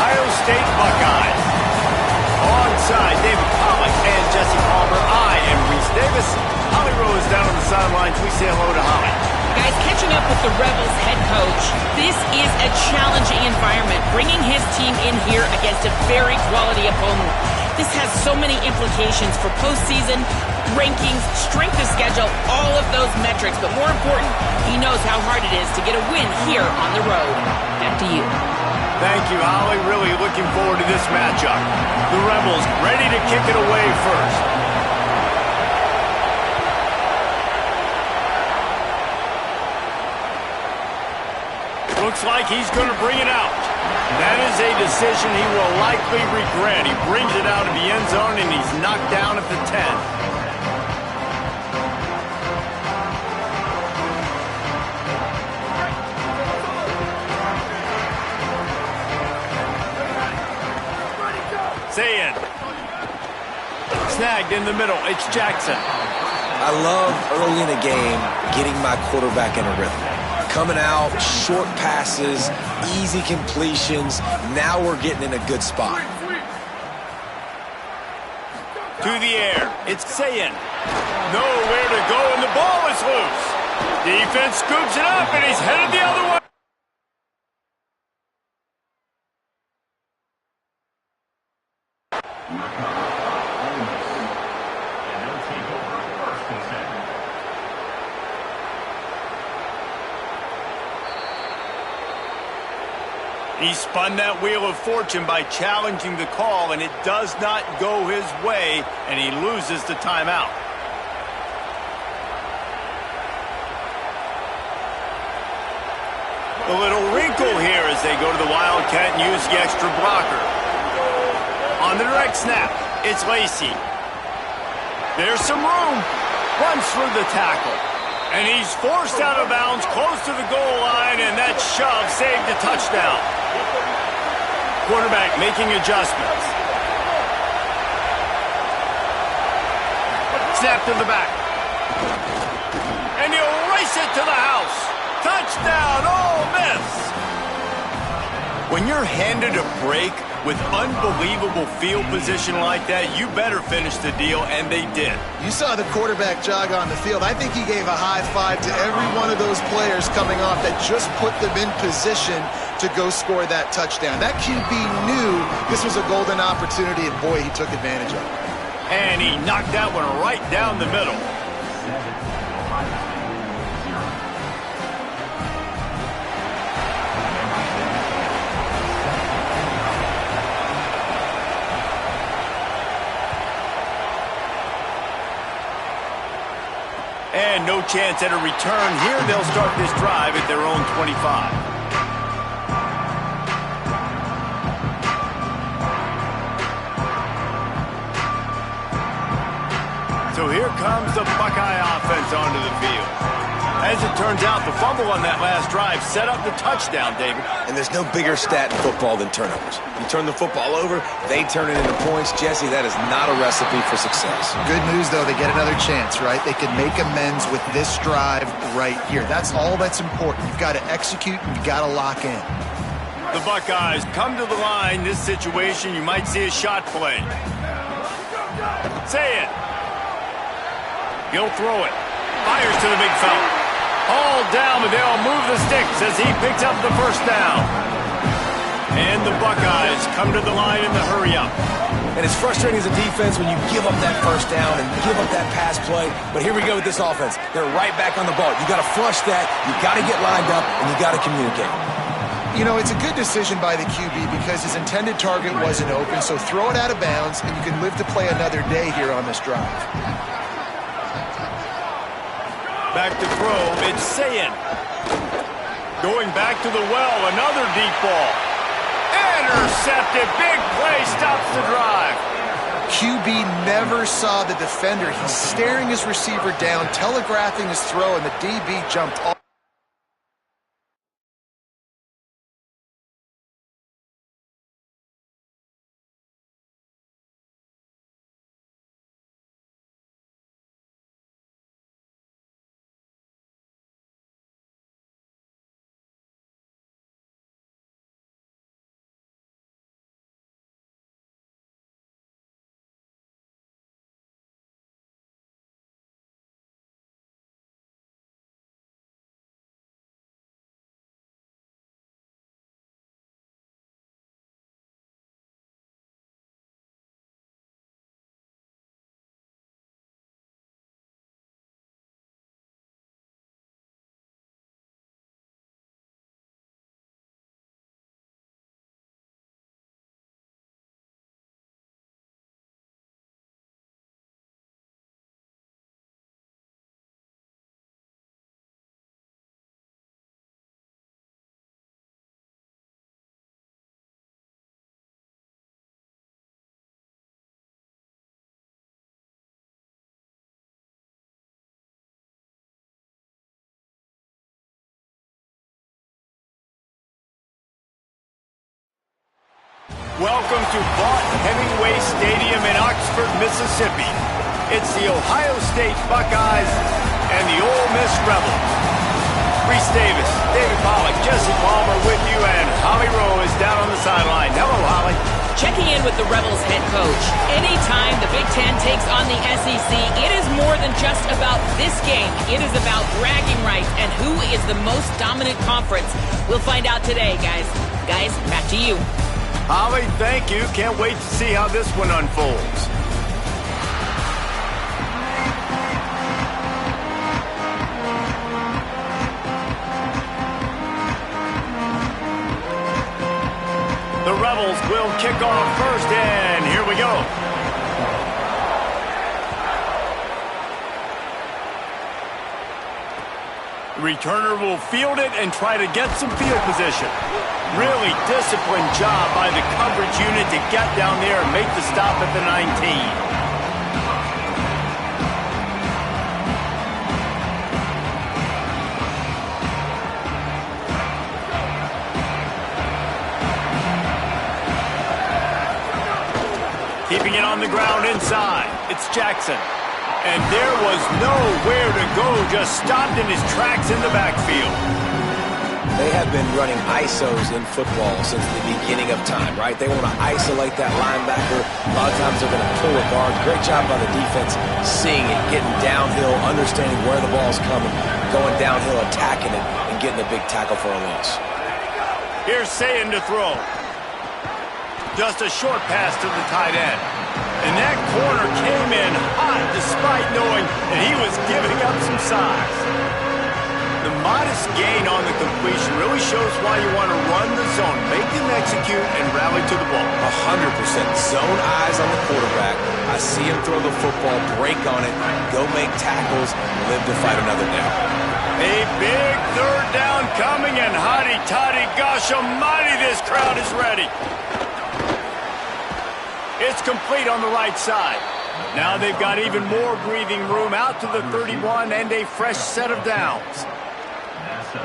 Ohio State Buckeyes. Onside, David Pollack and Jesse Palmer. I am Reese Davis. Holly Rowe is down on the sidelines. We say hello to Holly. Guys, catching up with the Rebels head coach, this is a challenging environment, bringing his team in here against a very quality opponent. This has so many implications for postseason, rankings, strength of schedule, all of those metrics. But more important, he knows how hard it is to get a win here on the road. Back to you. Thank you, Holly. Really looking forward to this matchup. The Rebels ready to kick it away first. Looks like he's going to bring it out. That is a decision he will likely regret. He brings it out of the end zone, and he's knocked down at the 10. Sayin. Snagged in the middle. It's Jackson. I love early in a game getting my quarterback in a rhythm. Coming out, short passes, easy completions. Now we're getting in a good spot. To the air. It's Sayin. Nowhere to go, and the ball is loose. Defense scoops it up, and he's headed the other way. He spun that wheel of fortune by challenging the call, and it does not go his way, and he loses the timeout. A little wrinkle here as they go to the Wildcat and use the extra blocker. On the direct snap, it's Lacey. There's some room. Runs through the tackle. And he's forced out of bounds close to the goal line, and that shove saved a touchdown. Quarterback making adjustments. Snap to the back. And he'll race it to the house. Touchdown, Ole Miss. When you're handed a break with unbelievable field position like that, you better finish the deal, and they did. You saw the quarterback jog on the field. I think he gave a high five to every one of those players coming off that just put them in position to go score that touchdown. That QB knew this was a golden opportunity, and boy, he took advantage of it. And he knocked that one right down the middle. And no chance at a return here. They'll start this drive at their own 25. So here comes the Buckeye offense onto the field. As it turns out, the fumble on that last drive set up the touchdown, David. And there's no bigger stat in football than turnovers. You turn the football over, they turn it into points. Jesse, that is not a recipe for success. Good news, though, they get another chance, right? They can make amends with this drive right here. That's all that's important. You've got to execute, and you've got to lock in. The Buckeyes come to the line. This situation, you might see a shot play. Say it. He'll throw it. Fires to the big fella. All down, but they'll move the sticks as he picks up the first down. And the Buckeyes come to the line in the hurry-up. And it's frustrating as a defense when you give up that first down and give up that pass play. But here we go with this offense. They're right back on the ball. You got to flush that. You got to get lined up, and you got to communicate. You know, it's a good decision by the QB because his intended target wasn't open, so throw it out of bounds, and you can live to play another day here on this drive. Back to throw, it's Sayin. Going back to the well, another deep ball. Intercepted, big play, stops the drive. QB never saw the defender. He's staring his receiver down, telegraphing his throw, and the DB jumped off. Welcome to Vaught Hemingway Stadium in Oxford, Mississippi. It's the Ohio State Buckeyes and the Ole Miss Rebels. Reese Davis, David Pollack, Jesse Palmer with you, and Holly Rowe is down on the sideline. Hello, Holly. Checking in with the Rebels head coach. Anytime the Big Ten takes on the SEC, it is more than just about this game. It is about bragging rights and who is the most dominant conference. We'll find out today, guys. Guys, back to you. Holly, thank you. Can't wait to see how this one unfolds. The Rebels will kick off first, and here we go. The returner will field it and try to get some field position. Really disciplined job by the coverage unit to get down there and make the stop at the 19. Keeping it on the ground inside. It's Jackson. And there was nowhere to go, just stopped in his tracks in the backfield. They have been running ISOs in football since the beginning of time, right? They want to isolate that linebacker. A lot of times they're going to pull a guard. Great job by the defense seeing it, getting downhill, understanding where the ball's coming, going downhill, attacking it, and getting a big tackle for a loss. Here's Sayin to throw. Just a short pass to the tight end. And that corner came in hot despite knowing that he was giving up some size. The modest gain on the completion really shows why you want to run the zone, make them execute, and rally to the ball. 100% zone eyes on the quarterback. I see him throw the football, break on it, go make tackles, live to fight another down. A big third down coming, and hotty-toddy, gosh almighty, this crowd is ready. It's complete on the right side. Now they've got even more breathing room out to the 31 and a fresh set of downs.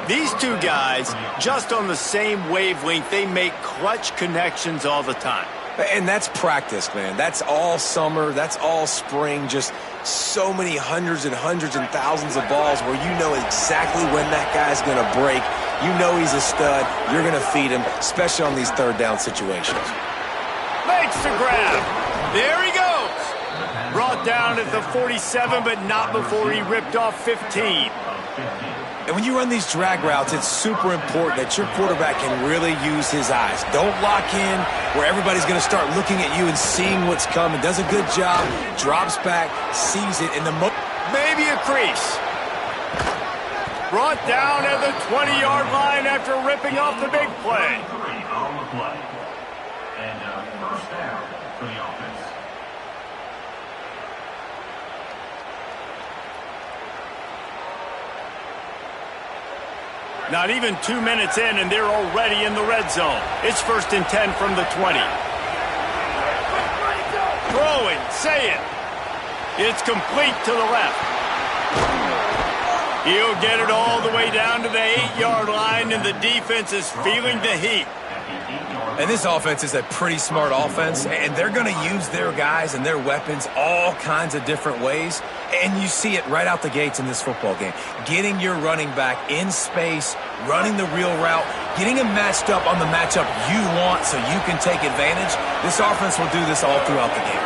These two guys, just on the same wavelength, they make clutch connections all the time. And that's practice, man. That's all summer. That's all spring. Just so many hundreds and thousands of balls where you know exactly when that guy's going to break. You know he's a stud. You're going to feed him, especially on these third down situations. Makes the grab. There he goes. Brought down at the 47, but not before he ripped off 15. And when you run these drag routes, it's super important that your quarterback can really use his eyes. Don't lock in where everybody's going to start looking at you and seeing what's coming. Does a good job, drops back, sees it, and maybe a crease. Brought down at the 20-yard line after ripping off the big play. And first down for the offense. Not even 2 minutes in, and they're already in the red zone. It's 1st and 10 from the 20. Throwing, say it. It's complete to the left. He'll get it all the way down to the 8-yard line, and the defense is feeling the heat. And this offense is a pretty smart offense, and they're going to use their guys and their weapons all kinds of different ways. And you see it right out the gates in this football game. Getting your running back in space, running the real route, getting him matched up on the matchup you want so you can take advantage. This offense will do this all throughout the game.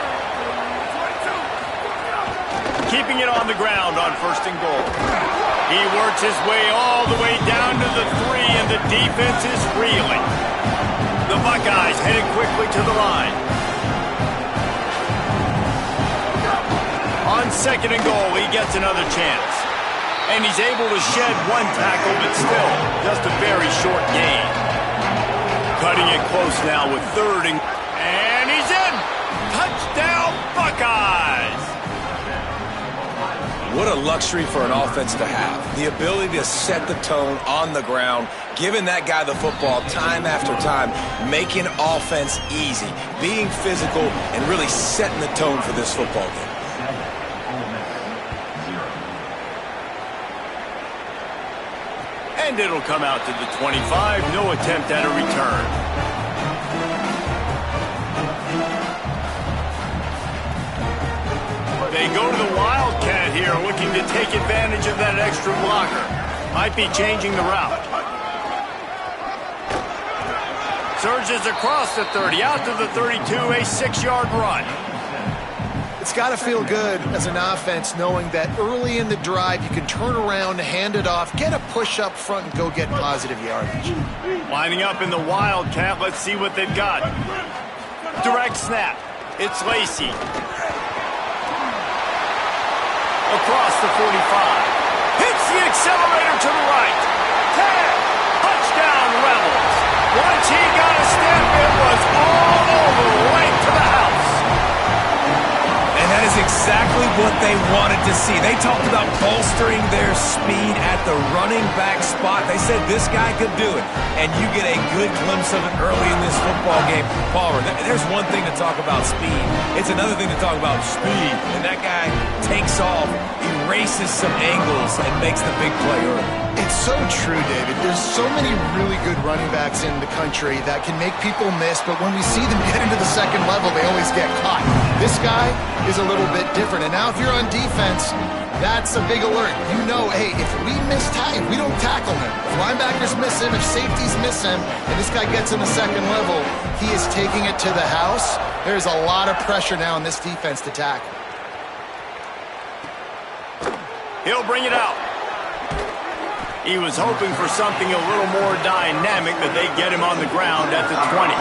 Keeping it on the ground on 1st and goal. He works his way all the way down to the 3, and the defense is reeling. The Buckeyes headed quickly to the line. On 2nd and goal, he gets another chance. And he's able to shed one tackle, but still just a very short gain. Cutting it close now with 3rd and he's in! Touchdown, Buckeyes! What a luxury for an offense to have. The ability to set the tone on the ground, giving that guy the football time after time, making offense easy, being physical, and really setting the tone for this football game. And it'll come out to the 25. No attempt at a return. They go to the Wildcat here, looking to take advantage of that extra blocker. Might be changing the route. Surges across the 30, out to the 32, a 6-yard run. It's got to feel good as an offense knowing that early in the drive you can turn around, hand it off, get a push up front, and go get positive yardage. Lining up in the Wildcat, let's see what they've got. Direct snap. It's Lacey. Across the 45. Hits the accelerator to the right. 10. Touchdown, Rebels. Once he got a step, it was all over, right to the house. And that is exactly what they wanted to see. They talked about bolstering their speed at the running back spot. They said this guy could do it. And you get a good glimpse of it early in this football game. Palmer, there's one thing to talk about speed. It's another thing to talk about speed. And that guy takes off, erases some angles, and makes the big play early. It's so true, David. There's so many really good running backs in the country that can make people miss, but when we see them get into the second level, they always get caught. This guy is a little bit different. And now if you're on defense, that's a big alert. You know, hey, if we if we don't tackle him, if linebackers miss him, if safeties miss him, and this guy gets in the second level, he is taking it to the house. There's a lot of pressure now on this defense to tackle. He'll bring it out. He was hoping for something a little more dynamic, but they get him on the ground at the 20.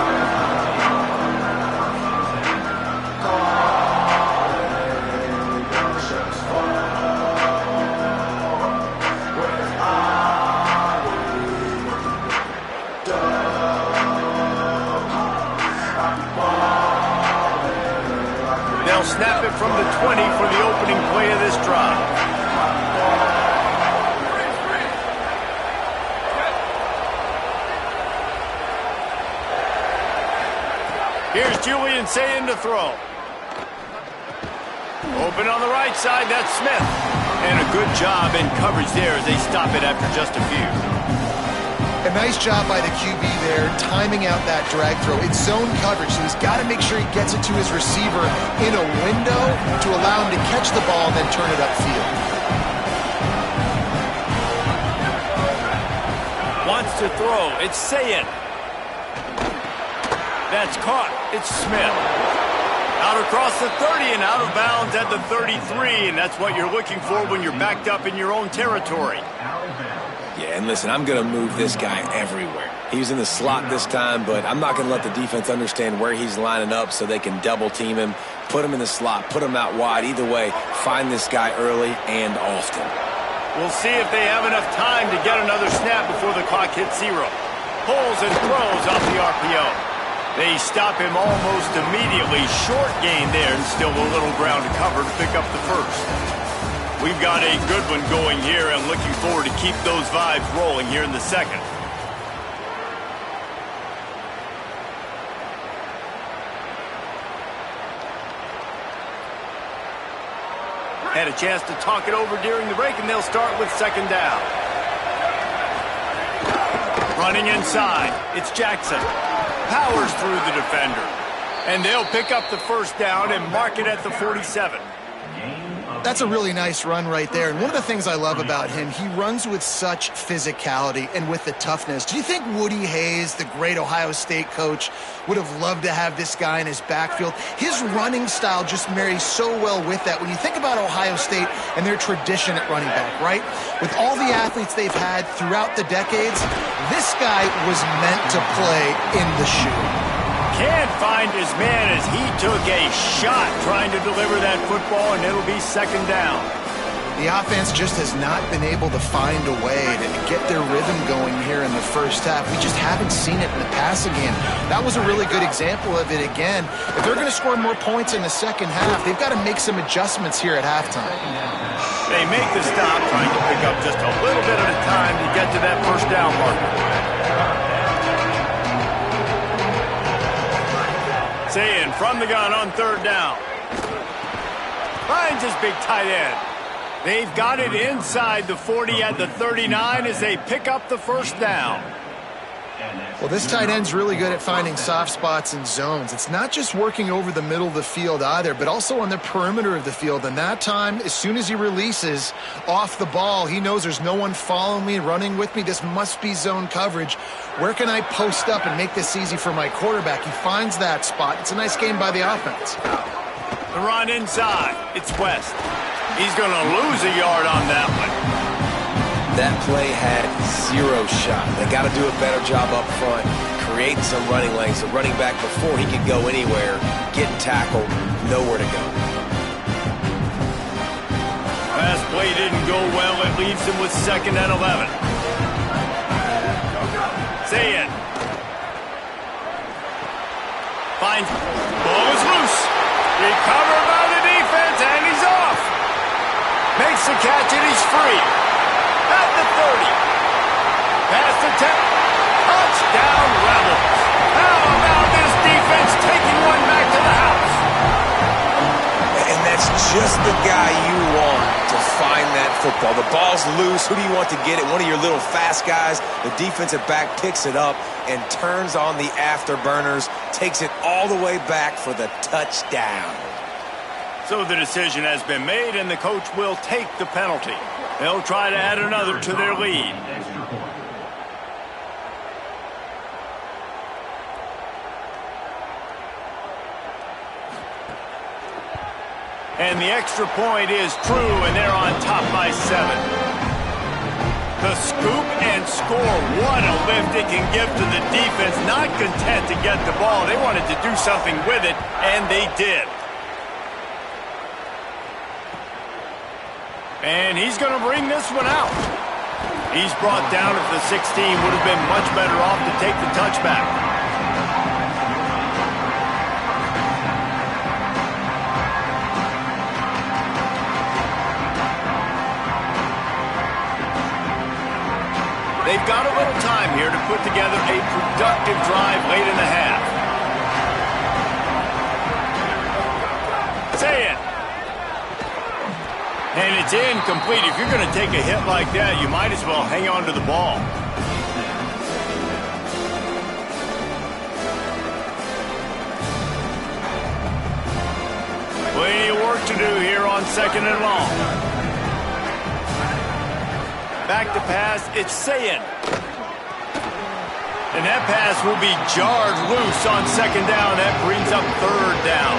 They'll snap it from the 20 for the opening play of this drive. Here's Julian saying to throw. Open on the right side, that's Smith. And a good job in coverage there as they stop it after just a few. A nice job by the QB there, timing out that drag throw. It's zone coverage, so he's got to make sure he gets it to his receiver in a window to allow him to catch the ball and then turn it upfield. Wants to throw, it's Sayin. That's caught. It's Smith. Out across the 30 and out of bounds at the 33, and that's what you're looking for when you're backed up in your own territory. Yeah, and listen, I'm going to move this guy everywhere. He's in the slot this time, but I'm not going to let the defense understand where he's lining up so they can double team him, put him in the slot, put him out wide. Either way, find this guy early and often. We'll see if they have enough time to get another snap before the clock hits 0. Pulls and throws off the RPO. They stop him almost immediately. Short gain there and still a little ground to cover to pick up the first. We've got a good one going here and looking forward to keep those vibes rolling here in the second. Had a chance to talk it over during the break, and they'll start with second down. Running inside, it's Jackson. Powers through the defender. And they'll pick up the first down and mark it at the 47. That's a really nice run right there. And one of the things I love about him, he runs with such physicality and with the toughness. Do you think Woody Hayes, the great Ohio State coach, would have loved to have this guy in his backfield? His running style just marries so well with that. When you think about Ohio State and their tradition at running back, right? With all the athletes they've had throughout the decades, this guy was meant to play in the shoe. Can't find his man as he took a shot trying to deliver that football, and it'll be second down. The offense just has not been able to find a way to get their rhythm going here in the first half. We just haven't seen it in the passing game. That was a really good example of it again. If they're going to score more points in the second half, they've got to make some adjustments here at halftime. They make the stop, trying to pick up just a little bit at a time to get to that first down marker. Sayin from the gun on third down. Finds his big tight end. They've got it inside the 40 at the 39 as they pick up the first down. Well, this tight end's really good at finding soft spots and zones. It's not just working over the middle of the field either, but also on the perimeter of the field. And that time, as soon as he releases off the ball, he knows there's no one following me, running with me. This must be zone coverage. Where can I post up and make this easy for my quarterback? He finds that spot. It's a nice game by the offense. The run inside. It's West. He's going to lose a yard on that one. That play had zero shot. They got to do a better job up front, creating some running lanes. The running back, before he could go anywhere, getting tackled, nowhere to go. Pass play didn't go well. It leaves him with 2nd and 11. Say it. Finds. Ball is loose. Recovered by the defense, and he's off. Makes the catch, and he's free. At the 30. Past the 10. Touchdown, Rebels. How about this defense taking one back to the house? And that's just the guy you want to find that football. The ball's loose. Who do you want to get it? One of your little fast guys. The defensive back picks it up and turns on the afterburners, takes it all the way back for the touchdown. So the decision has been made, and the coach will take the penalty. They'll try to add another to their lead. And the extra point is true, and they're on top by 7. The scoop and score. What a lift it can give to the defense. Not content to get the ball. They wanted to do something with it, and they did. And he's going to bring this one out. He's brought down at the 16. Would have been much better off to take the touchback. They've got a little time here to put together a productive drive late in the half. Say it. And it's incomplete. If you're going to take a hit like that, you might as well hang on to the ball. Plenty of work to do here on 2nd and long. Back to pass, it's Sayin. And that pass will be jarred loose on 2nd down. That brings up 3rd down.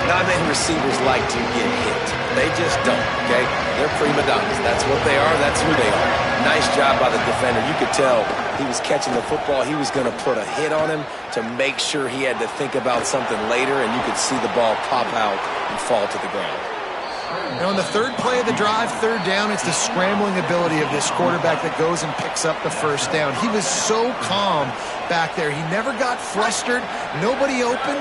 Not many receivers like to get hit. They just don't, okay? They're prima donnas. That's what they are. That's who they are. Nice job by the defender. You could tell he was catching the football. He was going to put a hit on him to make sure he had to think about something later, and you could see the ball pop out and fall to the ground. And on the 3rd play of the drive, 3rd down, it's the scrambling ability of this quarterback that goes and picks up the 1st down. He was so calm back there. He never got flustered. Nobody open,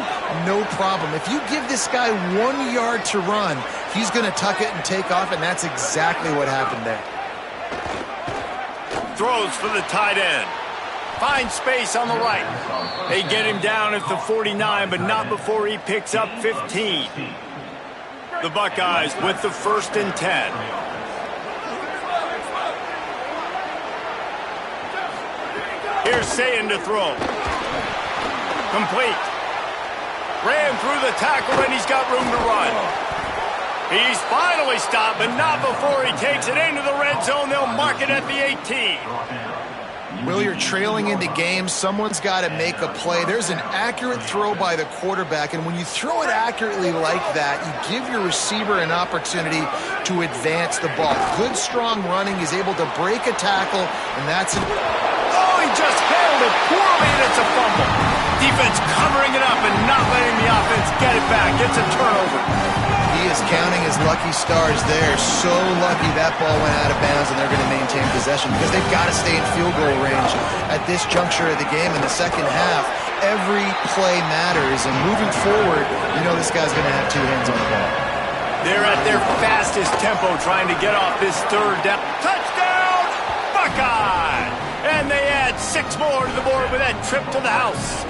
no problem. If you give this guy 1 yard to run, he's going to tuck it and take off, and that's exactly what happened there. Throws for the tight end. Finds space on the right. They get him down at the 49, but not before he picks up 15. The Buckeyes with the 1st and 10. Here's Sayin to throw. Complete. Ran through the tackle, and he's got room to run. He's finally stopped, but not before he takes it into the red zone. They'll mark it at the 18. Will, you're trailing into games. Someone's got to make a play. There's an accurate throw by the quarterback, and when you throw it accurately like that, you give your receiver an opportunity to advance the ball. Good, strong running. He's able to break a tackle, and that's an... Oh, he just handled it poorly, and it's a fumble. Defense covering it up and not letting the offense get it back. It's a turnover. He is counting his lucky stars there. So lucky that ball went out of bounds, and they're going to maintain possession because they've got to stay in field goal range at this juncture of the game. In the second half, every play matters, and moving forward, you know this guy's going to have 2 hands on the ball. They're at their fastest tempo trying to get off this 3rd down. Touchdown, Buckeye! And they add 6 more to the board with that trip to the house.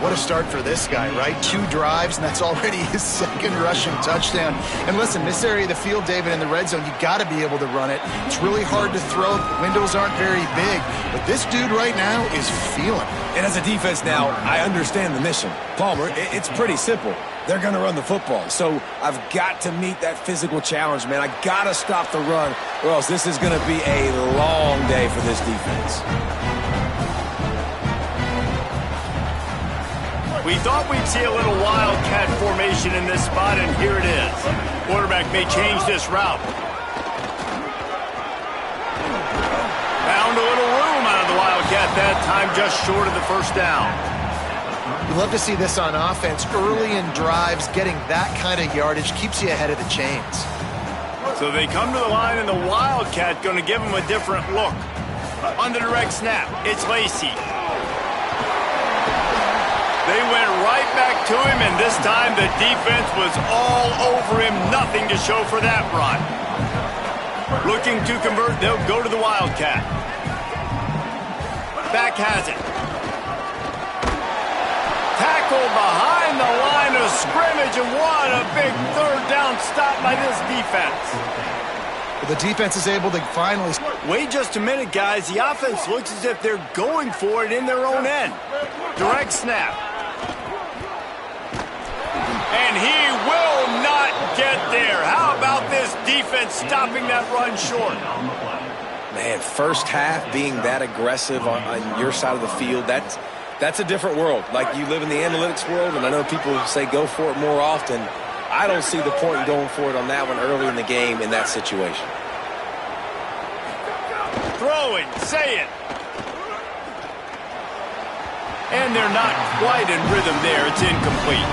What a start for this guy, right? 2 drives, and that's already his 2nd rushing touchdown. And listen, this area of the field, David, in the red zone, you got to be able to run it. It's really hard to throw. The windows aren't very big. But this dude right now is feeling it. And as a defense now, I understand the mission. Palmer, it's pretty simple. They're going to run the football. So I've got to meet that physical challenge, man. I got to stop the run, or else this is going to be a long day for this defense. We thought we'd see a little wildcat formation in this spot, and here it is. Quarterback may change this route. Found a little room out of the wildcat that time, just short of the first down. We love to see this on offense. Early in drives, getting that kind of yardage keeps you ahead of the chains. So they come to the line, and the wildcat going to give them a different look. On the direct snap, it's Lacey. They went right back to him, and this time the defense was all over him. Nothing to show for that run. Looking to convert, they'll go to the wildcat. Back has it. Tackled behind the line of scrimmage, and what a big 3rd down stop by this defense. The defense is able to finally... Wait just a minute, guys. The offense looks as if they're going for it in their own end. Direct snap. And he will not get there. How about this defense stopping that run short? Man, first half being that aggressive on your side of the field, that's a different world. Like, you live in the analytics world, and I know people say go for it more often. I don't see the point in going for it on that one early in the game in that situation. Throwing, say it. And they're not quite in rhythm there. It's incomplete.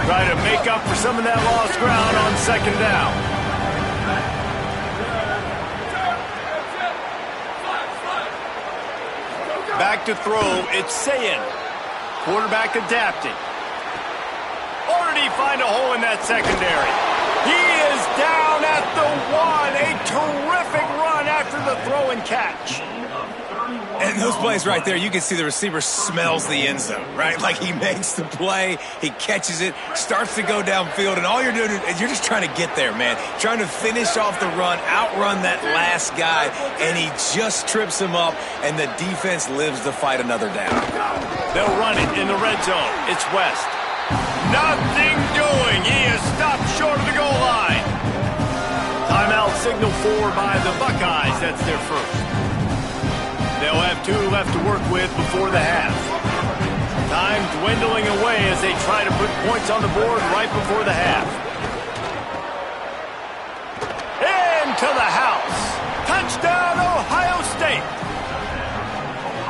Try to make up for some of that lost ground on 2nd down. Back to throw, it's Sayin. Quarterback adapting. Already find a hole in that secondary. He is down at the 1. A terrific run after the throw and catch. And those plays right there, you can see the receiver smells the end zone, right? Like, he makes the play, he catches it, starts to go downfield, and all you're doing is you're just trying to get there, man. Trying to finish off the run, outrun that last guy, and he just trips him up, and the defense lives to fight another down. They'll run it in the red zone. It's West. Nothing doing. He is stopped short of the goal line. Timeout signal for by the Buckeyes. That's their first. They'll have 2 left to work with before the half. Time dwindling away as they try to put points on the board right before the half. Into the house. Touchdown, Ohio State.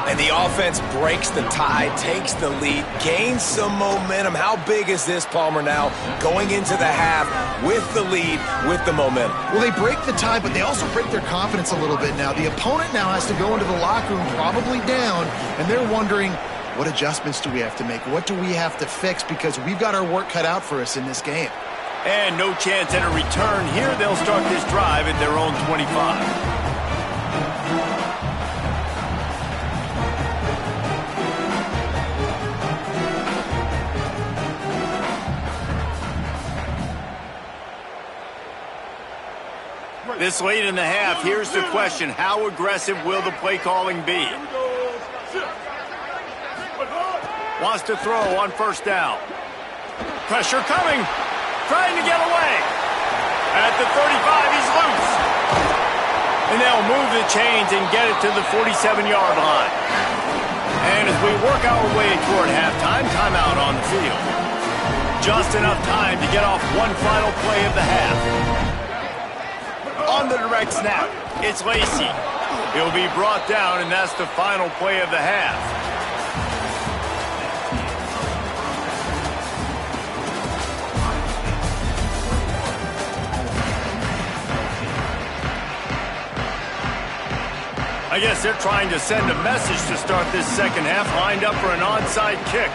And the offense breaks the tie, takes the lead, gains some momentum. How big is this, Palmer, now going into the half with the lead, with the momentum? Well, they break the tie, but they also break their confidence a little bit now. The opponent now has to go into the locker room probably down, and they're wondering, what adjustments do we have to make? What do we have to fix? Because we've got our work cut out for us in this game. And no chance at a return here. They'll start this drive at their own 25. This late in the half, here's the question. How aggressive will the play calling be? Wants to throw on 1st down. Pressure coming. Trying to get away. At the 35, he's loose. And they'll move the chains and get it to the 47-yard line. And as we work our way toward halftime, timeout on the field. Just enough time to get off one final play of the half. On the direct snap, it's Lacey. He'll be brought down, and that's the final play of the half. I guess they're trying to send a message to start this 2nd half, lined up for an onside kick.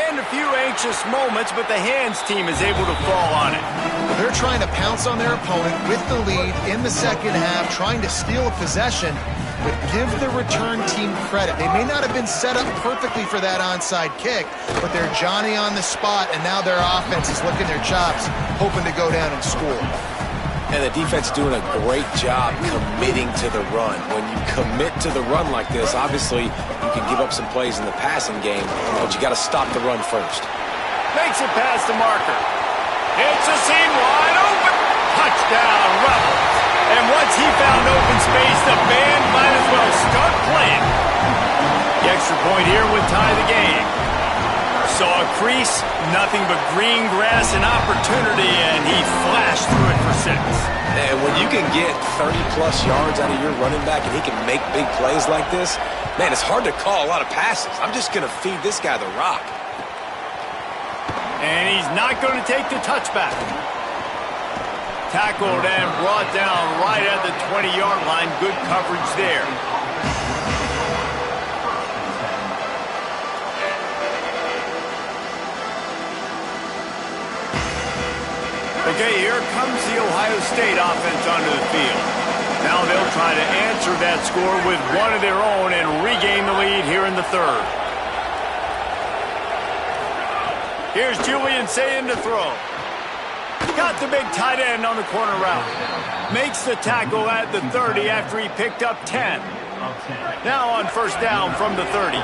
And a few anxious moments, but the hands team is able to fall on it. They're trying to pounce on their opponent with the lead in the second half, trying to steal a possession, but give the return team credit. They may not have been set up perfectly for that onside kick, but they're Johnny on the spot, and now their offense is licking their chops, hoping to go down and score. And the defense is doing a great job committing to the run. When you commit to the run like this, obviously you can give up some plays in the passing game, but you got to stop the run first. Makes it past the marker. It's a seam wide open. Touchdown, Rebels. And once he found open space, the band might as well start playing. The extra point here would tie the game. Saw a crease, nothing but green grass and opportunity, and he flashed through it for 6. And when you can get 30-plus yards out of your running back and he can make big plays like this, man, it's hard to call a lot of passes. I'm just going to feed this guy the rock. And he's not going to take the touchback. Tackled and brought down right at the 20-yard line. Good coverage there. Okay, here comes the Ohio State offense onto the field. Now they'll try to answer that score with one of their own and regain the lead here in the third. Here's Julian Sayin to throw. Got the big tight end on the corner route. Makes the tackle at the 30 after he picked up 10. Now on first down from the 30.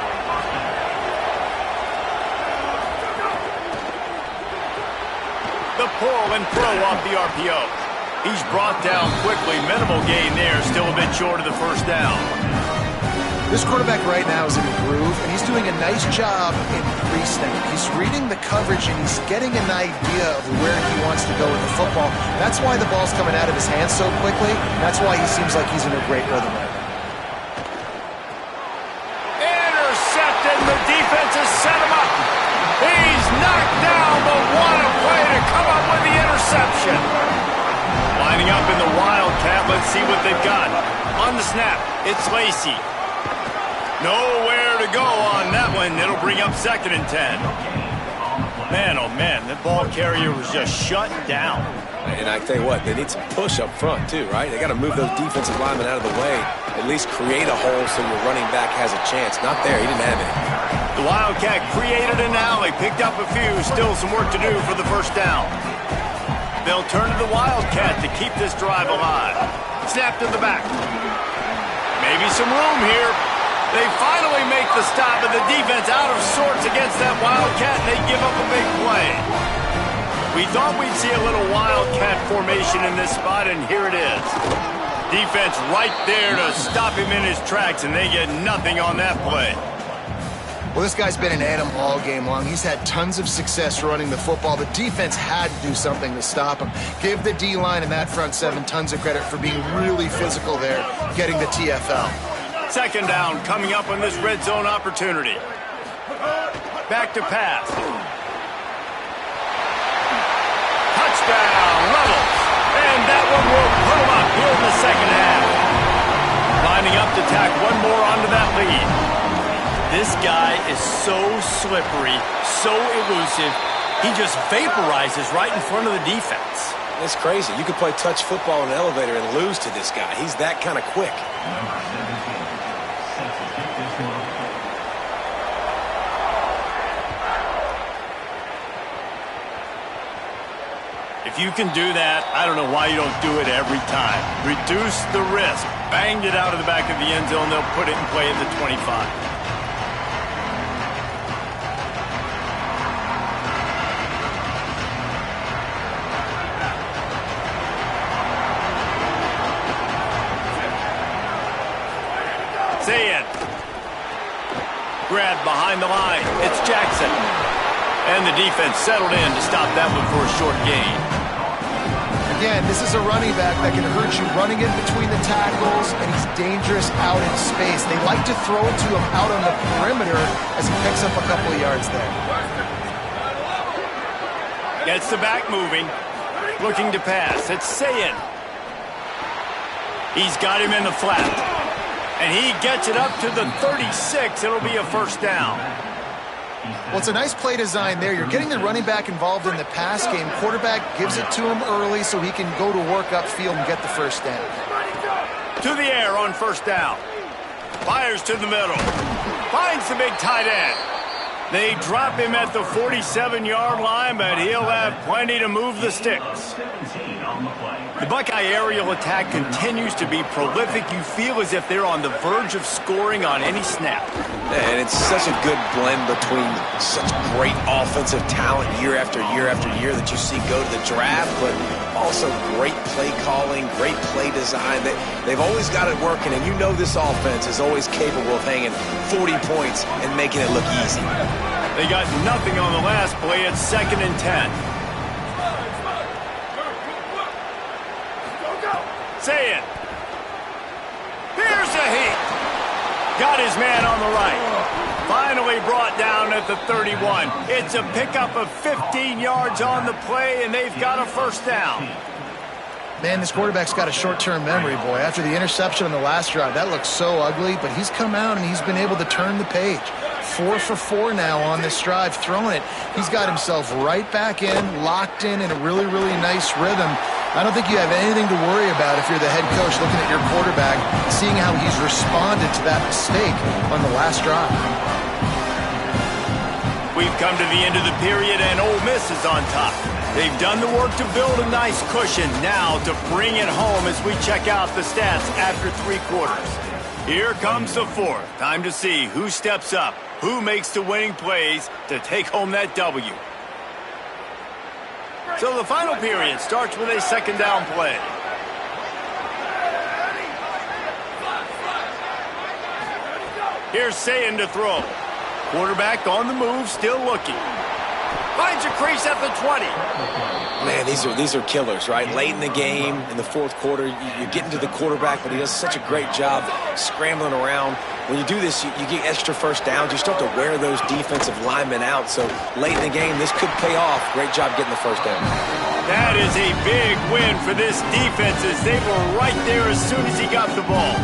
The pull and throw off the RPO. He's brought down quickly. Minimal gain there. Still a bit short of the first down. This quarterback right now is in a groove, and he's doing a nice job in pre-snap. He's reading the coverage, and he's getting an idea of where he wants to go with the football. That's why the ball's coming out of his hands so quickly. That's why he seems like he's in a great rhythm right now. Intercepted. The defense has set him up. He's knocked down, but what a play to come up with the interception. Lining up in the Wildcat. Let's see what they've got. On the snap, it's Lacey. Nowhere to go on that one. It'll bring up 2nd and 10. Man, oh man, the ball carrier was just shut down. And I tell you what, they need some push up front too, right? They got to move those defensive linemen out of the way, at least create a hole so your running back has a chance. Not there, he didn't have it. The Wildcat created an alley, picked up a few, still some work to do for the first down. They'll turn to the Wildcat to keep this drive alive. Snap to the back. Maybe some room here. They finally make the stop, and the defense out of sorts against that Wildcat, and they give up a big play. We thought we'd see a little Wildcat formation in this spot, and here it is. Defense right there to stop him in his tracks, and they get nothing on that play. Well, this guy's been an animal all game long. He's had tons of success running the football. The defense had to do something to stop him. Give the D-line and that front 7 tons of credit for being really physical there, getting the TFL. 2nd down coming up on this red zone opportunity. Back to pass. Touchdown, Rebels. And that one will put them up here in the second half. Lining up to tack one more onto that lead. This guy is so slippery, so elusive. He just vaporizes right in front of the defense. It's crazy. You could play touch football in an elevator and lose to this guy. He's that kind of quick. If you can do that, I don't know why you don't do it every time. Reduce the risk. Banged it out of the back of the end zone. They'll put it in play at the 25. Sayin. Grabbed behind the line. It's Jackson. And the defense settled in to stop that one for a short gain. Again, this is a running back that can hurt you running in between the tackles, and he's dangerous out in space. They like to throw it to him out on the perimeter as he picks up a couple of yards there. Gets the back moving. Looking to pass. It's Sayin. He's got him in the flat. And he gets it up to the 36. It'll be a first down. Well, it's a nice play design there. You're getting the running back involved in the pass game. Quarterback gives it to him early so he can go to work upfield and get the first down. To the air on first down. Fires to the middle. Finds the big tight end. They drop him at the 47-yard line, but he'll have plenty to move the sticks. The Buckeye aerial attack continues to be prolific. You feel as if they're on the verge of scoring on any snap. And it's such a good blend between such great offensive talent year after year after year that you see go to the draft, but also great play calling, great play design. They've always got it working, and you know this offense is always capable of hanging 40 points and making it look easy. They got nothing on the last play. It's 2nd and 10. Say it. Here's a hit. Got his man on the right. Finally brought down at the 31. It's a pickup of 15 yards on the play, and they've got a first down. Man, this quarterback's got a short-term memory, boy. After the interception on the last drive, that looked so ugly, but he's come out and he's been able to turn the page. 4 for 4 now on this drive, throwing it. He's got himself right back in, locked in a really, really nice rhythm. I don't think you have anything to worry about if you're the head coach looking at your quarterback, seeing how he's responded to that mistake on the last drive. We've come to the end of the period, and Ole Miss is on top. They've done the work to build a nice cushion. Now to bring it home as we check out the stats after 3 quarters. Here comes the fourth. Time to see who steps up, who makes the winning plays to take home that W. So the final period starts with a 2nd down play. Here's Sayin to throw. Quarterback on the move, still looking. Finds a crease at the 20. Man, these are killers, right? Late in the game, in the 4th quarter, you're getting to the quarterback, but he does such a great job scrambling around. When you do this, you get extra first downs. You start to wear those defensive linemen out. So late in the game, this could pay off. Great job getting the first down. That is a big win for this defense as they were right there as soon as he got the ball.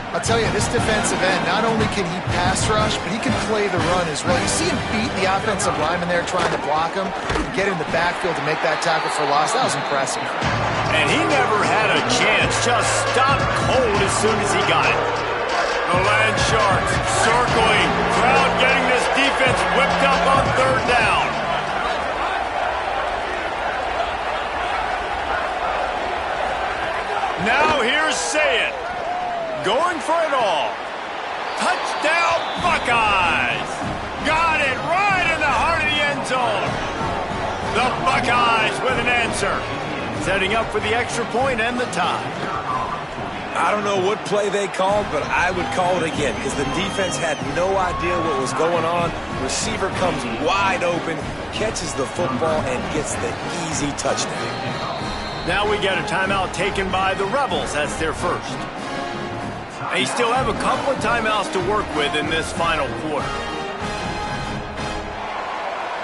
I'll tell you, this defensive end, not only can he pass rush, but he can play the run as well. You see him beat the offensive lineman there trying to block him, get in the backfield to make that tackle for loss. That was impressive. And he never had a chance, just stopped cold as soon as he got it. The Land Sharks circling, crowd getting this defense whipped up on 3rd down. Now here's Sayin. Going for it all. Touchdown, Buckeyes! Got it right in the heart of the end zone. The Buckeyes with an answer. Setting up for the extra point and the tie. I don't know what play they called, but I would call it again because the defense had no idea what was going on. Receiver comes wide open, catches the football, and gets the easy touchdown. Now we get a timeout taken by the Rebels. That's their first. They still have a couple of timeouts to work with in this final quarter.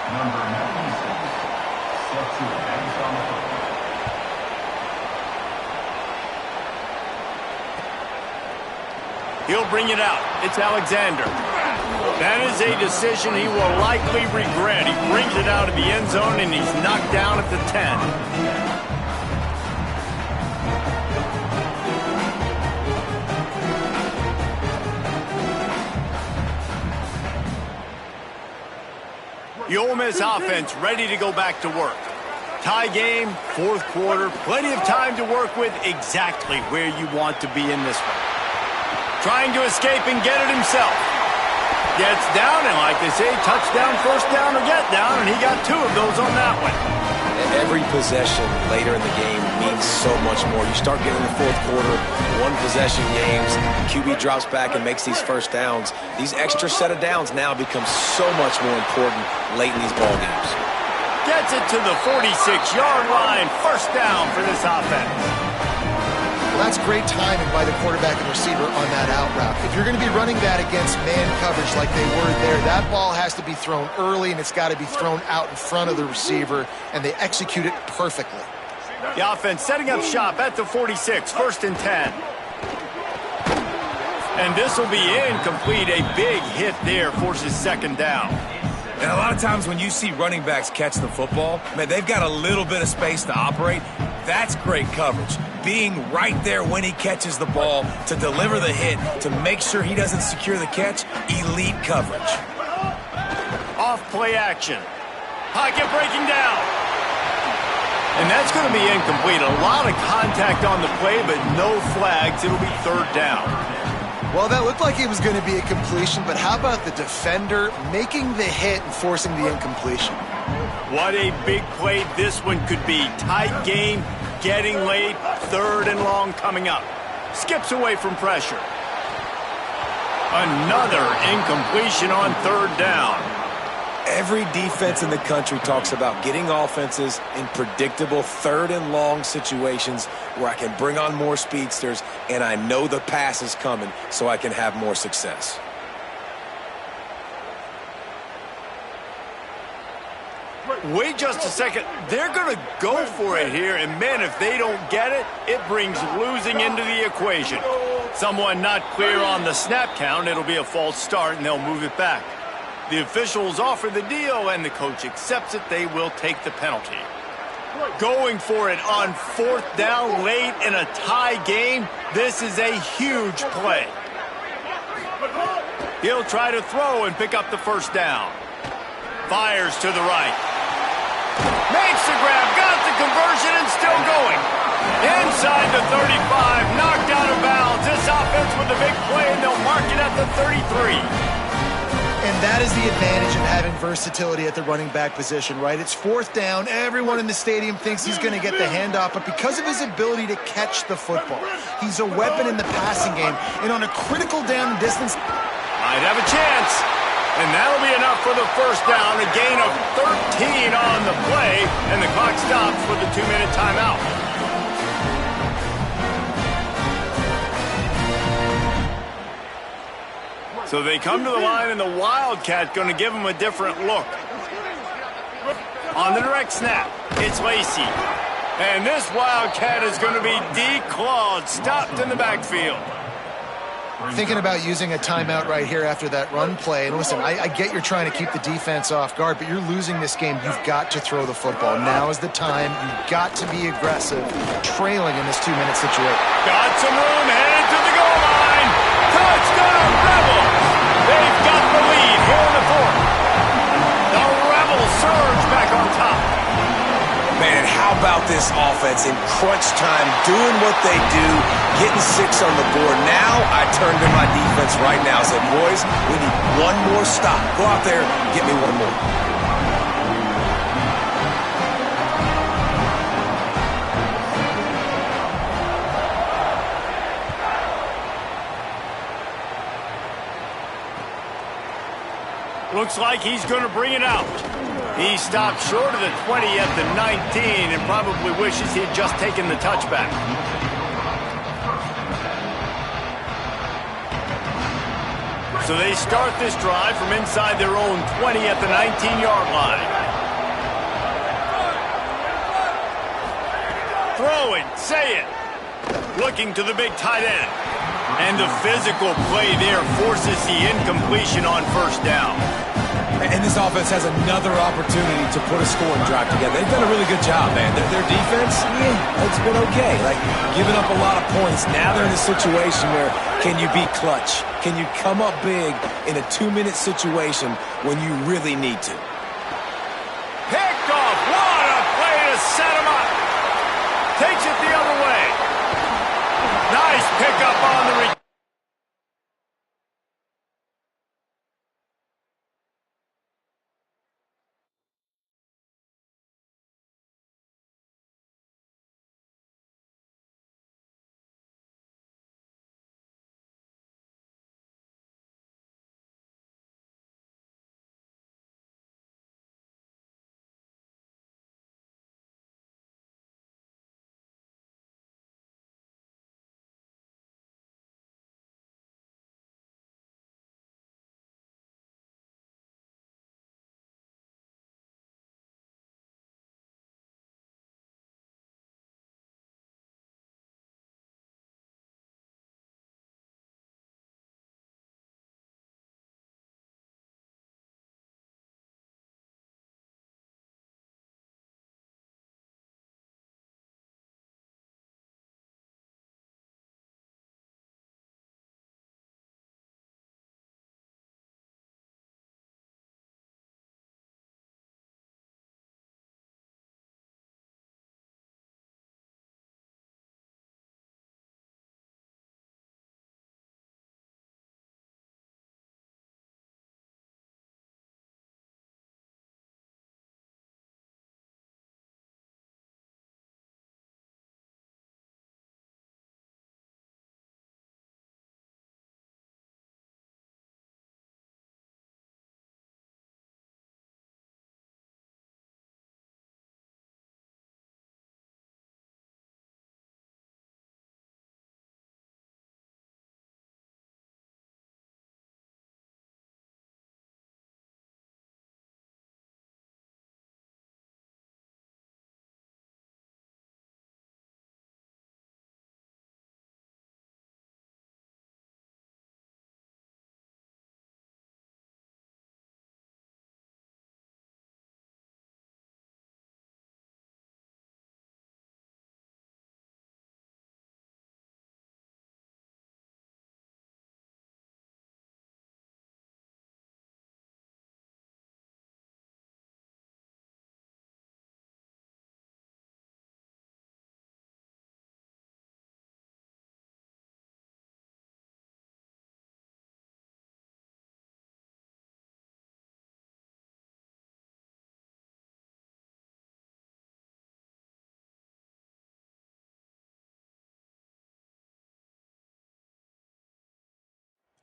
Number 96, set to advance on the field. He'll bring it out. It's Alexander. That is a decision he will likely regret. He brings it out of the end zone, and he's knocked down at the 10. The Ole Miss offense ready to go back to work. Tie game, 4th quarter, plenty of time to work with, exactly where you want to be in this one. Trying to escape and get it himself. Gets down, and like they say, touchdown, first down, or get down, and he got 2 of those on that one. Every possession later in the game means so much more. You start getting the 4th quarter, 1-possession games, QB drops back and makes these first downs. These extra set of downs now become so much more important late in these ball games. Gets it to the 46-yard line, first down for this offense. Well, that's great timing by the quarterback and receiver on that out route. If you're going to be running that against man coverage like they were there, that ball has to be thrown early, and it's got to be thrown out in front of the receiver, and they execute it perfectly. The offense setting up shop at the 46, 1st and 10. And this will be incomplete. A big hit there forces second down. And a lot of times when you see running backs catch the football, man, they've got a little bit of space to operate. That's great coverage. Being right there when he catches the ball to deliver the hit, to make sure he doesn't secure the catch, elite coverage. Off play action. Pocket breaking down. And that's going to be incomplete. A lot of contact on the play, but no flags. It'll be third down. Well, that looked like it was going to be a completion, but how about the defender making the hit and forcing the incompletion? What a big play this one could be. Tight game, getting late, third and long coming up. Skips away from pressure. Another incompletion on third down. Every defense in the country talks about getting offenses in predictable third and long situations where I can bring on more speedsters and I know the pass is coming so I can have more success. Wait just a second. They're going to go for it here, and man, if they don't get it, it brings losing into the equation. Someone not clear on the snap count, it'll be a false start, and they'll move it back. The officials offer the deal, and the coach accepts it. They will take the penalty. Going for it on fourth down late in a tie game. This is a huge play. He'll try to throw and pick up the first down. Fires to the right. Makes the grab, got the conversion, and still going. Inside the 35, knocked out of bounds. This offense with a big play, and they'll mark it at the 33. And that is the advantage of having versatility at the running back position, right? It's fourth down. Everyone in the stadium thinks he's going to get the handoff, but because of his ability to catch the football, he's a weapon in the passing game. And on a critical down distance, might have a chance. And that'll be enough for the first down. A gain of 13 on the play, and the clock stops for the 2-minute timeout. So they come to the line, and the Wildcat going to give them a different look. On the direct snap, it's Lacey. And this Wildcat is going to be declawed, stopped in the backfield. Thinking about using a timeout right here after that run play. And listen, I get you're trying to keep the defense off guard, but you're losing this game. You've got to throw the football. Now is the time. You've got to be aggressive, trailing in this 2-minute situation. Got some room, headed to the goal line. Touchdown, Rebels! They've got the lead here in the fourth. The Rebels surge back on top. Man, how about this offense in crunch time, doing what they do, getting 6 on the board. Now I turn to my defense right now and say, boys, we need one more stop. Go out there, get me one more. Looks like he's going to bring it out. He stopped short of the 20 at the 19 and probably wishes he had just taken the touchback. So they start this drive from inside their own 20 at the 19-yard line. Throwing, say it. Looking to the big tight end. And the physical play there forces the incompletion on first down. And this offense has another opportunity to put a scoring drive together. They've done a really good job, man. Their defense, it's been okay. Like, giving up a lot of points. Now they're in a situation where can you be clutch? Can you come up big in a 2-minute situation when you really need to? Picked off. What a play to set him up. Takes it the other way. Nice pickup on the return.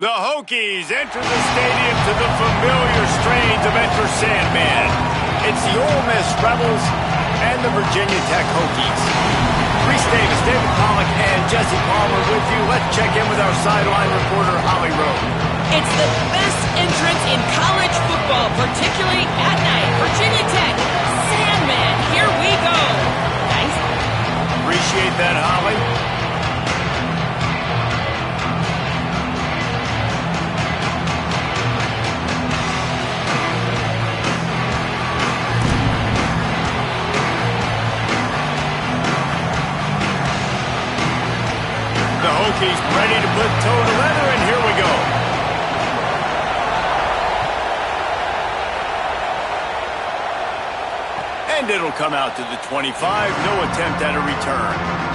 The Hokies enter the stadium to the familiar strains of Enter Sandman. It's the Ole Miss Rebels and the Virginia Tech Hokies. Reese Davis, David Pollack, and Jesse Palmer with you. Let's check in with our sideline reporter, Holly Rowe. It's the best entrance in college football, particularly at night. Virginia Tech, Sandman, here we go. Nice. Appreciate that, Holly. The Hokies ready to put toe to leather, and here we go. And it'll come out to the 25. No attempt at a return.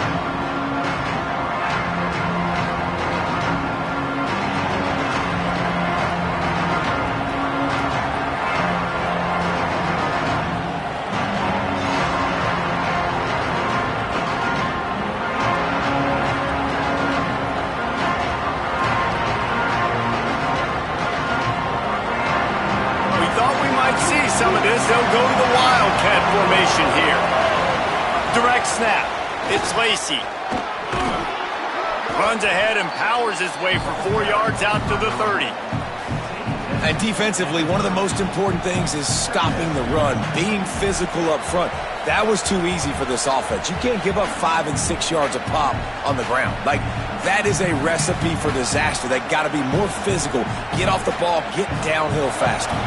Some of this, they'll go to the Wildcat formation here. Direct snap. It's Lacey. Runs ahead and powers his way for 4 yards out to the 30. And defensively, one of the most important things is stopping the run, being physical up front. That was too easy for this offense. You can't give up 5 and 6 yards a pop on the ground. Like, that is a recipe for disaster. They got to be more physical, get off the ball, get downhill faster.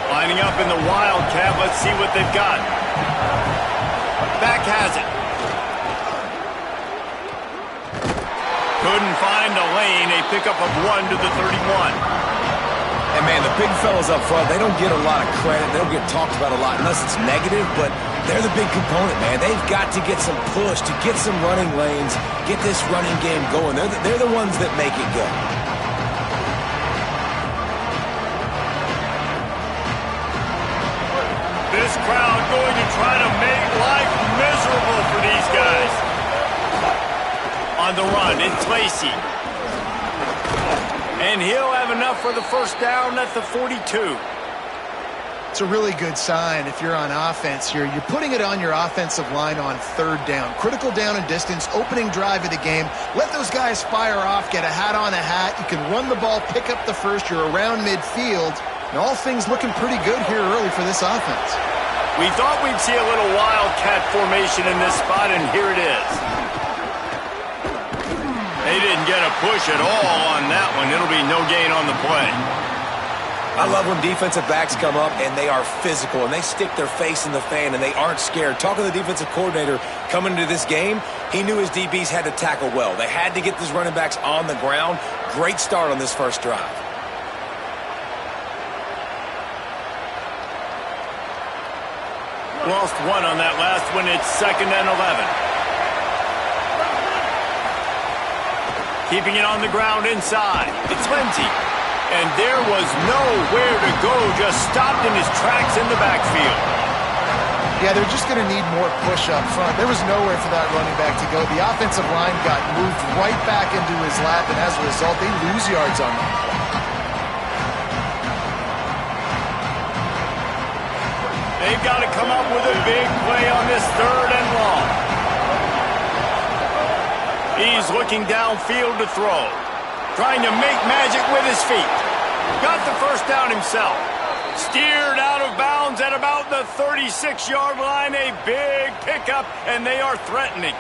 Lining up in the Wildcat. Let's see what they've got. Back has it. Couldn't find a lane. A pickup of 1 to the 31. And, man, the big fellas up front, they don't get a lot of credit. They don't get talked about a lot unless it's negative, but they're the big component, man. They've got to get some push, to get some running lanes, get this running game going. They're the ones that make it go. This crowd going to try to make life miserable for these guys. On the run, it's Lacey. And he'll have enough for the first down at the 42. It's a really good sign if you're on offense here. You're putting it on your offensive line on 3rd down. Critical down and distance, opening drive of the game. Let those guys fire off, get a hat on a hat. You can run the ball, pick up the first. You're around midfield. And all things looking pretty good here early for this offense. We thought we'd see a little Wildcat formation in this spot, and here it is. They didn't get a push at all on that one. It'll be no gain on the play. I love when defensive backs come up and they are physical and they stick their face in the fan and they aren't scared. Talking to the defensive coordinator coming into this game, he knew his DBs had to tackle well. They had to get these running backs on the ground. Great start on this first drive. Lost 1 on that last one. It's 2nd and 11. Keeping it on the ground inside. It's Lindsey. And there was nowhere to go. Just stopped in his tracks in the backfield. Yeah, they're just going to need more push up front. There was nowhere for that running back to go. The offensive line got moved right back into his lap, and as a result, they lose yards on them. They've got to come up with a big play on this 3rd and long. He's looking downfield to throw. Trying to make magic with his feet. Got the first down himself. Steered out of bounds at about the 36-yard line. A big pickup, and they are threatening.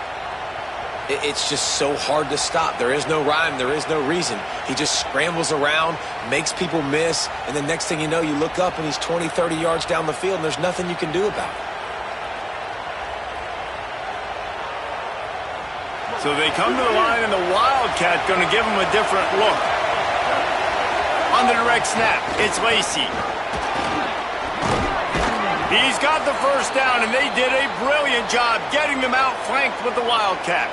It's just so hard to stop. There is no rhyme. There is no reason. He just scrambles around, makes people miss, and the next thing you know, you look up and he's 20, 30 yards down the field, and there's nothing you can do about it. So they come to the line, and the Wildcat going to give him a different look. On the direct snap, it's Lacey. He's got the first down, and they did a brilliant job getting them outflanked with the Wildcat.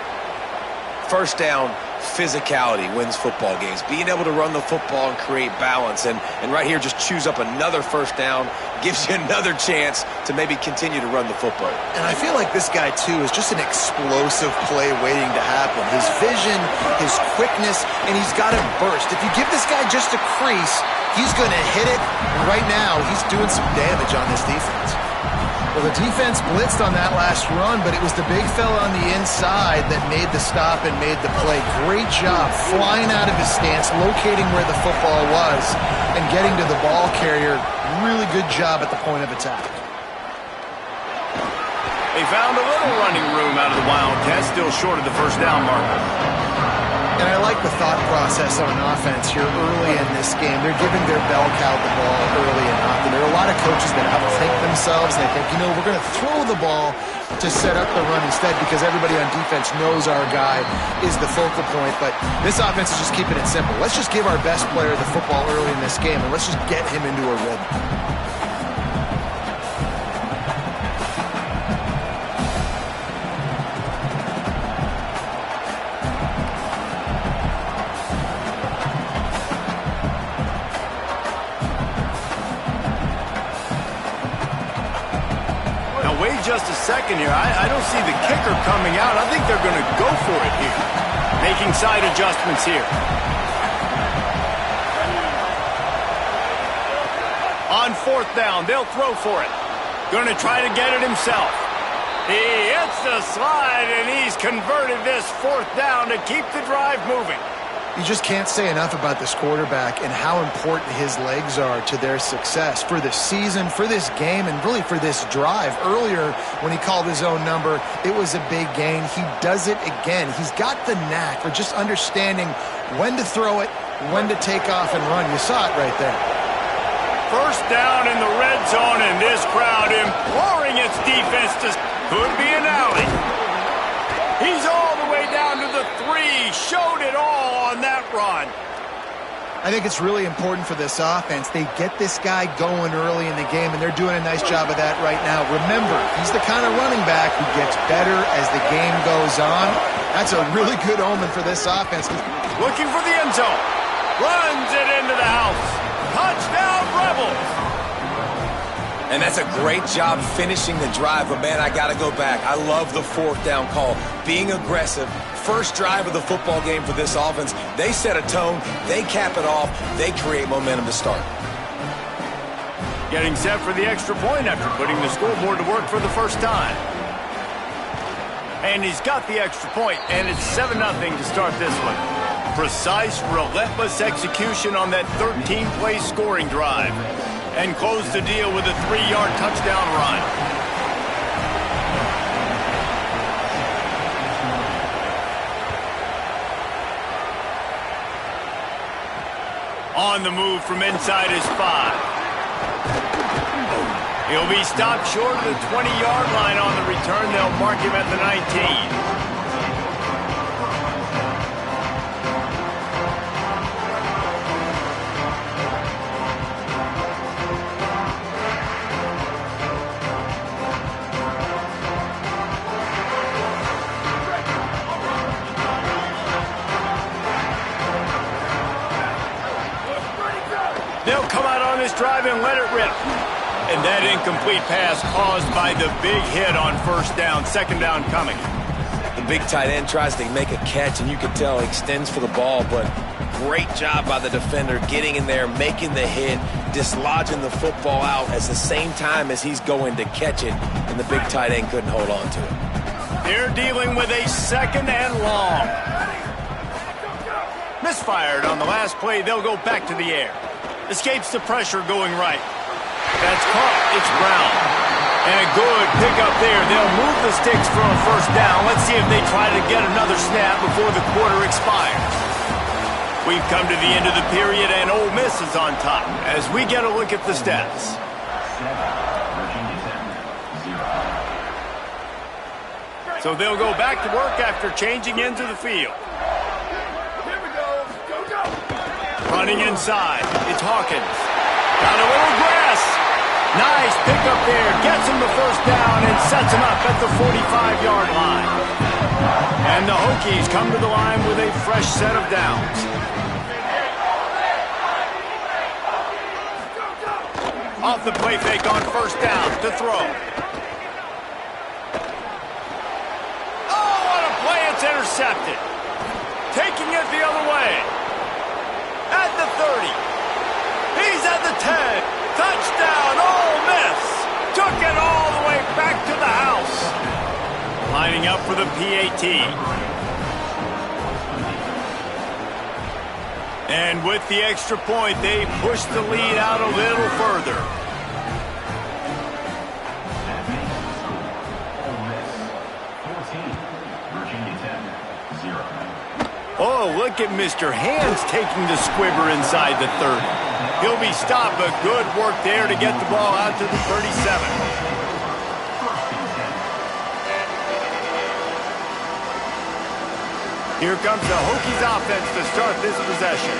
First down, physicality wins football games. Being able to run the football and create balance. And right here, just choose up another first down, gives you another chance to maybe continue to run the football. And I feel like this guy, too, is just an explosive play waiting to happen. His vision, his quickness, and he's got a burst. If you give this guy just a crease, he's going to hit it. And right now, he's doing some damage on this defense. Well, the defense blitzed on that last run, but it was the big fella on the inside that made the stop and made the play. Great job flying out of his stance, locating where the football was, and getting to the ball carrier. Really good job at the point of attack. They found a little running room out of the Wildcats, still short of the first down marker. And I like the thought process on offense here early in this game. They're giving their bell cow the ball early and often. There are a lot of coaches that outthink themselves. They think, you know, we're going to throw the ball to set up the run instead because everybody on defense knows our guy is the focal point. But this offense is just keeping it simple. Let's just give our best player the football early in this game, and let's just get him into a rhythm. Just a second here. I don't see the kicker coming out. I think they're going to go for it here. Making side adjustments here. On fourth down, they'll throw for it. Going to try to get it himself. He hits the slide, and he's converted this fourth down to keep the drive moving. You just can't say enough about this quarterback and how important his legs are to their success for the season, for this game, and really for this drive. Earlier, when he called his own number, it was a big gain. He does it again. He's got the knack for just understanding when to throw it, when to take off and run. You saw it right there. First down in the red zone, and this crowd imploring its defense to could be an alley. He's all the way down to the 3. Showed it all on that run. I think it's really important for this offense. They get this guy going early in the game, and they're doing a nice job of that right now. Remember, he's the kind of running back who gets better as the game goes on. That's a really good omen for this offense. Looking for the end zone. Runs it into the house. Touchdown, Rebels. And that's a great job finishing the drive. But, man, I got to go back. I love the fourth down call. Being aggressive. First drive of the football game for this offense. They set a tone. They cap it off. They create momentum to start. Getting set for the extra point after putting the scoreboard to work for the first time. And he's got the extra point, and it's 7-0 to start this one. Precise, relentless execution on that 13-play scoring drive. And close the deal with a 3-yard touchdown run. On the move from inside his 5. He'll be stopped short of the 20-yard line on the return. They'll mark him at the 19. They'll come out on this drive and let it rip. And that incomplete pass caused by the big hit on first down. Second down coming. The big tight end tries to make a catch, and you can tell he extends for the ball, but great job by the defender getting in there, making the hit, dislodging the football out at the same time as he's going to catch it, and the big tight end couldn't hold on to it. They're dealing with a second and long. Misfired on the last play. They'll go back to the air. Escapes the pressure going right. That's caught. It's Brown. And a good pickup there. They'll move the sticks for a first down. Let's see if they try to get another snap before the quarter expires. We've come to the end of the period, and Ole Miss is on top as we get a look at the stats. So they'll go back to work after changing into the field. Running inside, it's Hawkins. Got a little grass. Nice pickup there. Gets him the first down and sets him up at the 45-yard line. And the Hokies come to the line with a fresh set of downs. Off the play fake on first down to throw. Oh, what a play. It's intercepted. Taking it the other way. At the 30. He's at the 10. Touchdown, Ole Miss. Took it all the way back to the house. Lining up for the PAT. And with the extra point, they push the lead out a little further. Oh, look at Mr. Hands taking the squibber inside the 30. He'll be stopped, but good work there to get the ball out to the 37. Here comes the Hokies offense to start this possession.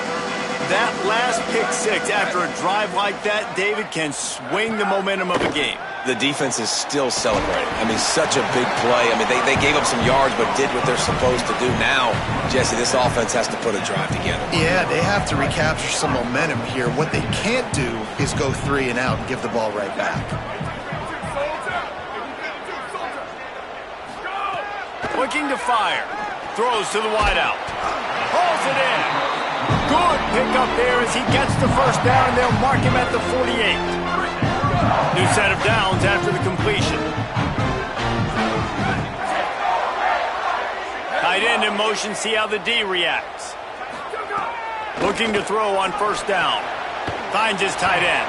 That last pick six after a drive like that, David, can swing the momentum of a game. The defense is still celebrating. I mean, such a big play. I mean, they gave up some yards but did what they're supposed to do. Now, Jesse, this offense has to put a drive together. Yeah, they have to recapture some momentum here. What they can't do is go 3 and out and give the ball right back. Looking to fire. Throws to the wideout. Pulls it in. Good pickup there as he gets the first down. They'll mark him at the 48. New set of downs after the completion. Tight end in motion. See how the D reacts. Looking to throw on first down. Finds his tight end.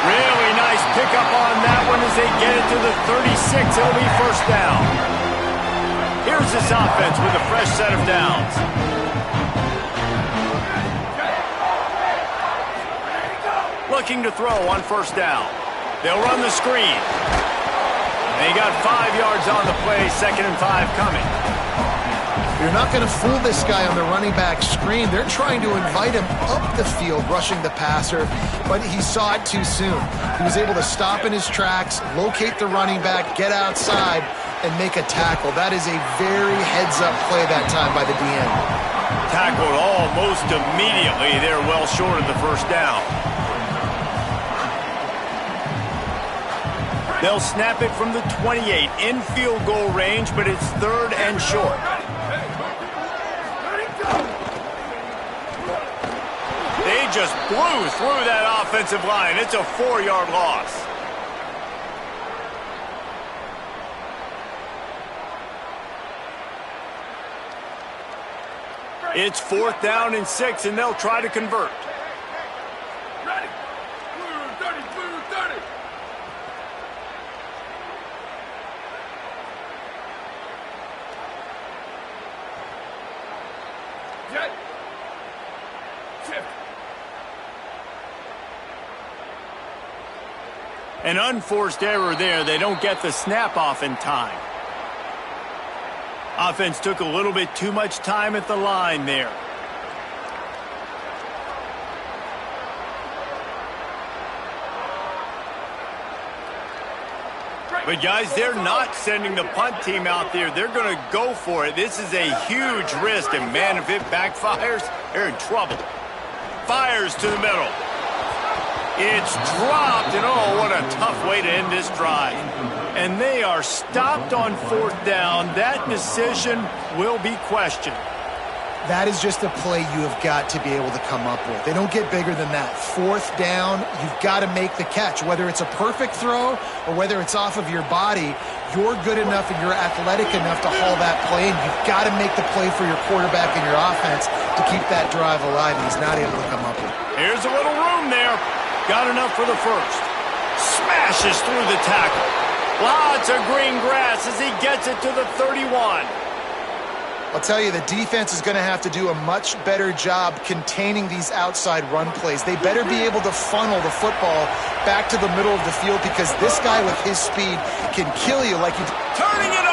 Really nice pickup on that one as they get it to the 36. It'll be first down. Here's this offense with a fresh set of downs. Looking to throw on first down. They'll run the screen. They got 5 yards on the play, 2nd and 5 coming. You're not going to fool this guy on the running back screen. They're trying to invite him up the field, rushing the passer, but he saw it too soon. He was able to stop in his tracks, locate the running back, get outside, and make a tackle. That is a very heads-up play that time by the DN. Tackled almost immediately. They're well short of the first down. They'll snap it from the 28 in field goal range, but it's 3rd and short. They just blew through that offensive line. It's a 4-yard loss. It's 4th down and 6, and they'll try to convert. Ready. Blue 30, blue 30. Jet. Shift. An unforced error there. They don't get the snap off in time. Offense took a little bit too much time at the line there. But guys, they're not sending the punt team out there. They're going to go for it. This is a huge risk, and man, if it backfires, they're in trouble. Fires to the middle. It's dropped, and oh, what a tough way to end this drive. And they are stopped on 4th down. That decision will be questioned. That is just a play you have got to be able to come up with. They don't get bigger than that. 4th down, you've got to make the catch. Whether it's a perfect throw or whether it's off of your body, you're good enough and you're athletic enough to haul that play, and you've got to make the play for your quarterback and your offense to keep that drive alive, and he's not able to come up with it. Here's a little room there. Got enough for the first. Smashes through the tackle. Lots of green grass as he gets it to the 31. I'll tell you, the defense is going to have to do a much better job containing these outside run plays. They better be able to funnel the football back to the middle of the field, because this guy with his speed can kill you like he... Turning it